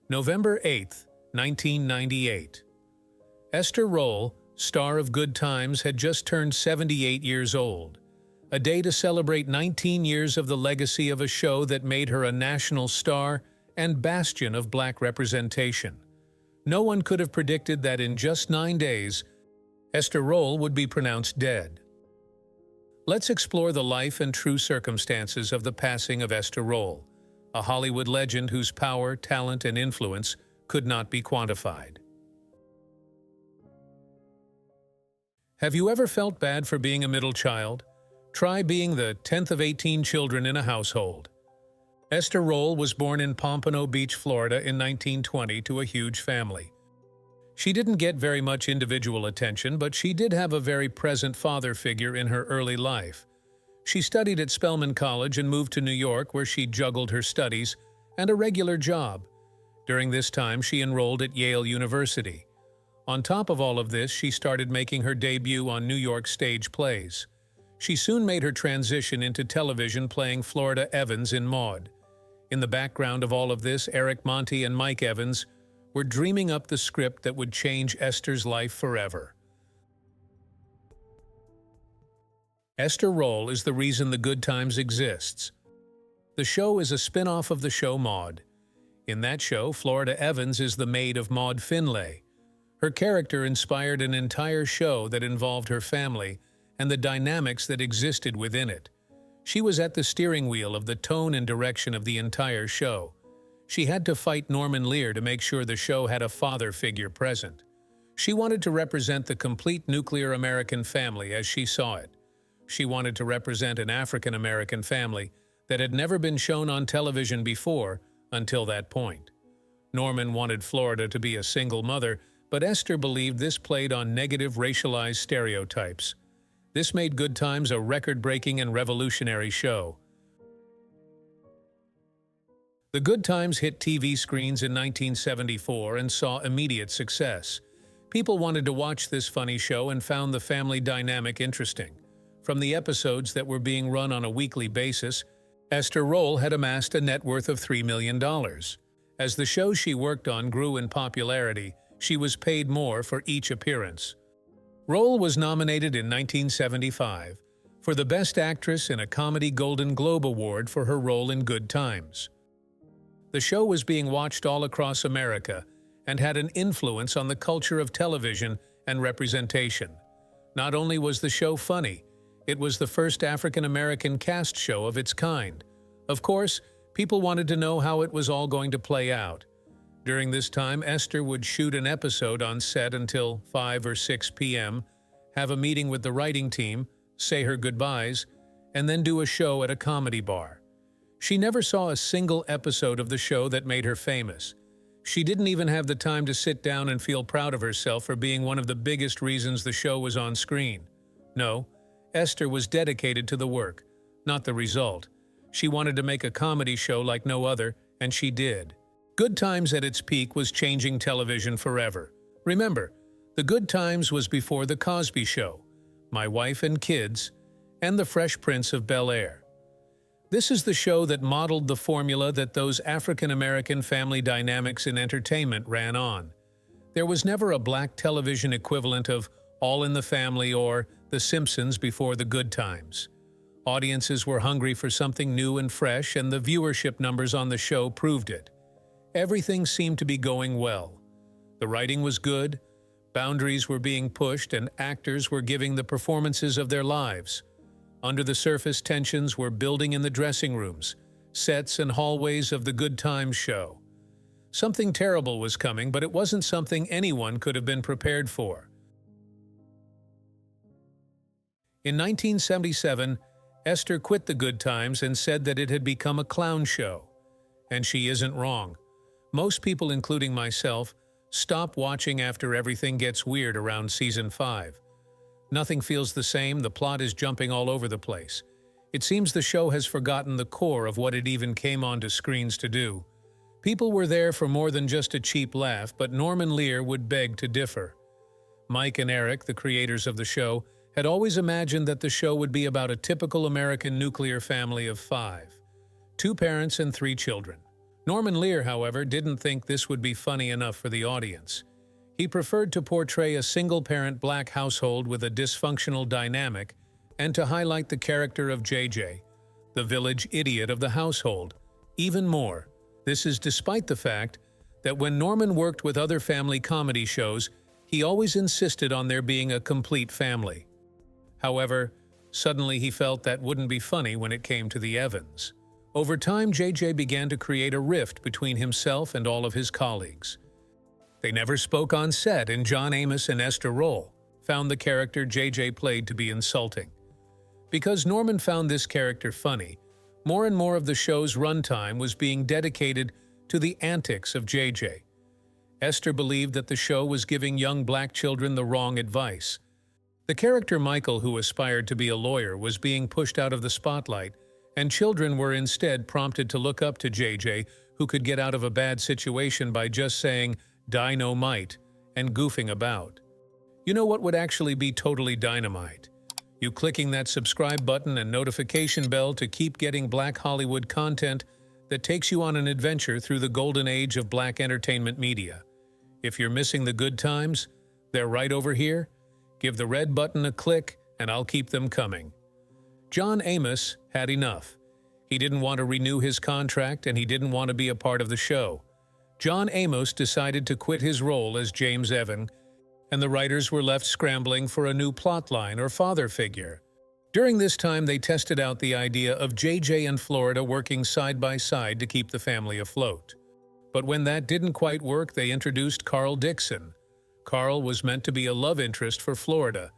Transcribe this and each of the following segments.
November 8, 1998. Esther Rolle, star of Good Times, had just turned 78 years old. A day to celebrate 19 years of the legacy of a show that made her a national star and bastion of Black representation. No one could have predicted that in just 9 days, Esther Rolle would be pronounced dead. Let's explore the life and true circumstances of the passing of Esther Rolle, a Hollywood legend whose power, talent, and influence could not be quantified. Have you ever felt bad for being a middle child? Try being the 10th of 18 children in a household. Esther Rolle was born in Pompano Beach, Florida in 1920 to a huge family. She didn't get very much individual attention, but she did have a very present father figure in her early life. She studied at Spelman College and moved to New York, where she juggled her studies and a regular job. During this time, she enrolled at Yale University. On top of all of this, she started making her debut on New York stage plays. She soon made her transition into television, playing Florida Evans in Maude. In the background of all of this, Eric Monty and Mike Evans were dreaming up the script that would change Esther's life forever. Esther Rolle is the reason The Good Times exists. The show is a spin-off of the show Maude. In that show, Florida Evans is the maid of Maude Finlay. Her character inspired an entire show that involved her family and the dynamics that existed within it. She was at the steering wheel of the tone and direction of the entire show. She had to fight Norman Lear to make sure the show had a father figure present. She wanted to represent the complete nuclear American family as she saw it. She wanted to represent an African American family that had never been shown on television before until that point. Norman wanted Florida to be a single mother, but Esther believed this played on negative racialized stereotypes. This made Good Times a record-breaking and revolutionary show. The Good Times hit TV screens in 1974 and saw immediate success. People wanted to watch this funny show and found the family dynamic interesting. From the episodes that were being run on a weekly basis, Esther Rolle had amassed a net worth of $3 million. As the shows she worked on grew in popularity, she was paid more for each appearance. Rolle was nominated in 1975 for the Best Actress in a Comedy Golden Globe Award for her role in Good Times. The show was being watched all across America and had an influence on the culture of television and representation. Not only was the show funny, it was the first African-American cast show of its kind. Of course, people wanted to know how it was all going to play out. During this time, Esther would shoot an episode on set until 5 or 6 p.m., have a meeting with the writing team, say her goodbyes, and then do a show at a comedy bar. She never saw a single episode of the show that made her famous. She didn't even have the time to sit down and feel proud of herself for being one of the biggest reasons the show was on screen. No, Esther was dedicated to the work, not the result. She wanted to make a comedy show like no other, and she did. Good Times at its peak was changing television forever. Remember, The Good Times was before The Cosby Show, My Wife and Kids, and The Fresh Prince of Bel-Air. This is the show that modeled the formula that those African-American family dynamics in entertainment ran on. There was never a black television equivalent of All in the Family or The Simpsons before The Good Times. Audiences were hungry for something new and fresh, and the viewership numbers on the show proved it. Everything seemed to be going well. The writing was good, boundaries were being pushed, and actors were giving the performances of their lives. Under the surface, tensions were building in the dressing rooms, sets, and hallways of The Good Times show. Something terrible was coming, but it wasn't something anyone could have been prepared for. In 1977, Esther quit The Good Times and said that it had become a clown show. And she isn't wrong. Most people, including myself, stop watching after everything gets weird around season 5. Nothing feels the same, the plot is jumping all over the place. It seems the show has forgotten the core of what it even came onto screens to do. People were there for more than just a cheap laugh, but Norman Lear would beg to differ. Mike and Eric, the creators of the show, had always imagined that the show would be about a typical American nuclear family of 5. 2 parents and 3 children. Norman Lear, however, didn't think this would be funny enough for the audience. He preferred to portray a single-parent black household with a dysfunctional dynamic and to highlight the character of JJ, the village idiot of the household, even more. This is despite the fact that when Norman worked with other family comedy shows, he always insisted on there being a complete family. However, suddenly he felt that wouldn't be funny when it came to the Evans. Over time, JJ began to create a rift between himself and all of his colleagues. They never spoke on set, and John Amos and Esther Rolle found the character JJ played to be insulting. Because Norman found this character funny, more and more of the show's runtime was being dedicated to the antics of JJ. Esther believed that the show was giving young black children the wrong advice. The character Michael, who aspired to be a lawyer, was being pushed out of the spotlight, and children were instead prompted to look up to JJ, who could get out of a bad situation by just saying "dynamite" and goofing about. You know what would actually be totally dynamite? You clicking that subscribe button and notification bell to keep getting Black Hollywood content that takes you on an adventure through the golden age of black entertainment media. If you're missing the good times, they're right over here. Give the red button a click and I'll keep them coming. John Amos had enough. He didn't want to renew his contract and he didn't want to be a part of the show. John Amos decided to quit his role as James Evan, and the writers were left scrambling for a new plotline or father figure. During this time, they tested out the idea of JJ and Florida working side by side to keep the family afloat. But when that didn't quite work, they introduced Carl Dixon. Carl was meant to be a love interest for Florida,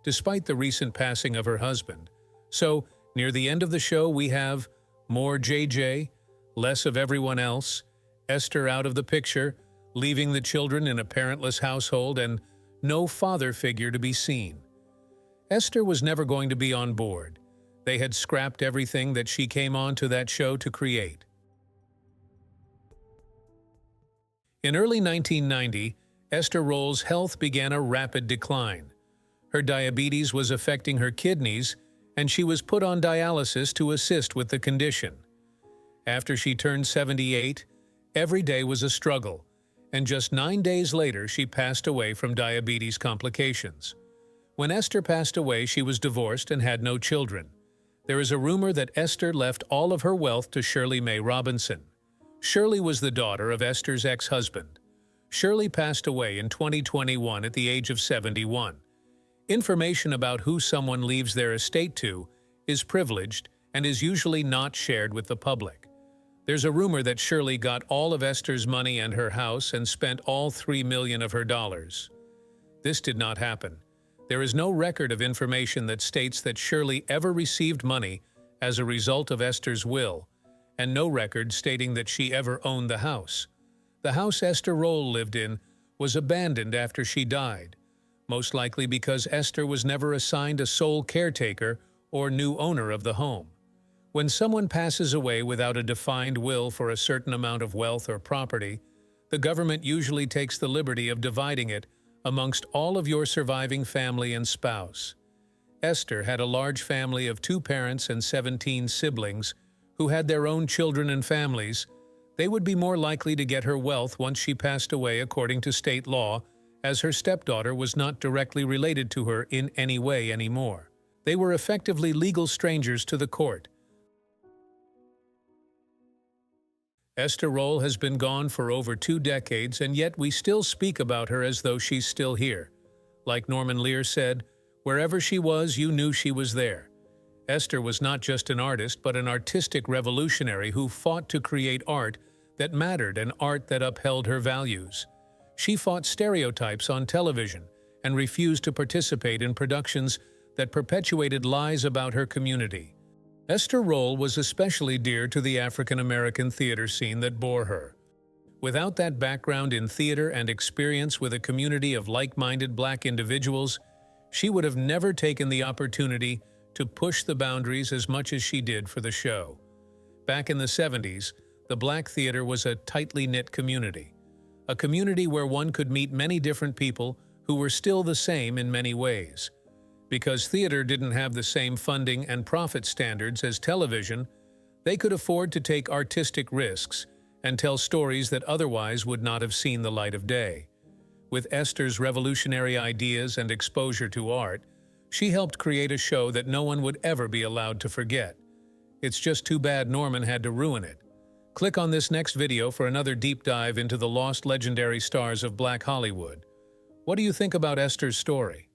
despite the recent passing of her husband. So, near the end of the show, we have more JJ, less of everyone else, Esther out of the picture, leaving the children in a parentless household, and no father figure to be seen. Esther was never going to be on board. They had scrapped everything that she came on to that show to create. In early 1990, Esther Rolle's health began a rapid decline. Her diabetes was affecting her kidneys, and she was put on dialysis to assist with the condition. After she turned 78, every day was a struggle, and just 9 days later she passed away from diabetes complications. When Esther passed away, she was divorced and had no children. There is a rumor that Esther left all of her wealth to Shirley Mae Robinson. Shirley was the daughter of Esther's ex-husband. Shirley passed away in 2021 at the age of 71. Information about who someone leaves their estate to is privileged and is usually not shared with the public. There's a rumor that Shirley got all of Esther's money and her house and spent all $3 million of her dollars. This did not happen. There is no record of information that states that Shirley ever received money as a result of Esther's will, and no record stating that she ever owned the house. The house Esther Rolle lived in was abandoned after she died, most likely because Esther was never assigned a sole caretaker or new owner of the home. When someone passes away without a defined will for a certain amount of wealth or property, the government usually takes the liberty of dividing it amongst all of your surviving family and spouse. Esther had a large family of 2 parents and 17 siblings who had their own children and families. They would be more likely to get her wealth once she passed away according to state law, as her stepdaughter was not directly related to her in any way anymore. They were effectively legal strangers to the court. Esther Rolle has been gone for over 2 decades, and yet we still speak about her as though she's still here. Like Norman Lear said, wherever she was, you knew she was there. Esther was not just an artist, but an artistic revolutionary who fought to create art that mattered and art that upheld her values. She fought stereotypes on television and refused to participate in productions that perpetuated lies about her community. Esther Rolle was especially dear to the African-American theater scene that bore her. Without that background in theater and experience with a community of like-minded black individuals, she would have never taken the opportunity to push the boundaries as much as she did for the show. Back in the 70s, the black theater was a tightly knit community, a community where one could meet many different people who were still the same in many ways. Because theater didn't have the same funding and profit standards as television, they could afford to take artistic risks and tell stories that otherwise would not have seen the light of day. With Esther's revolutionary ideas and exposure to art, she helped create a show that no one would ever be allowed to forget. It's just too bad Norman had to ruin it. Click on this next video for another deep dive into the lost legendary stars of Black Hollywood. What do you think about Esther's story?